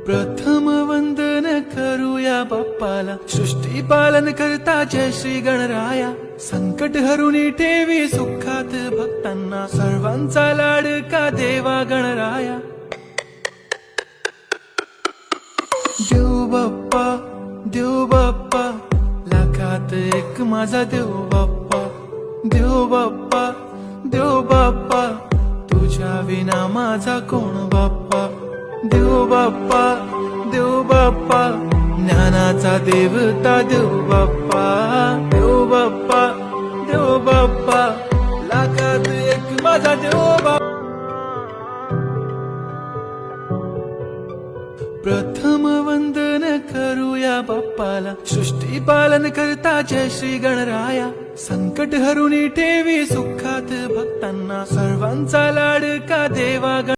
प्रथम वंदन करूया बाप्पाला, सृष्टी पालन करता जय श्री गणराया। संकट हरुनी ठेवी सुखात भक्तांना, सर्वांचा लाडका देवा गणराया। देव बाप्पा लाखात एक माझा देव बाप्पा। देव बाप्पा तुझ्या विना माझा कोण बाप्पा। देव बाप्पा ज्ञानाचा देवता देव बाप्पा। देव बाप्पा लाखात एक माझा देव बाप्पा। प्रथम वंदन करूया बाप्पाला, सृष्टी पालन करता जय श्री गणराया। संकट हरुनी ठेवी सुखात भक्तांना, सर्वांचा लाडका देवा।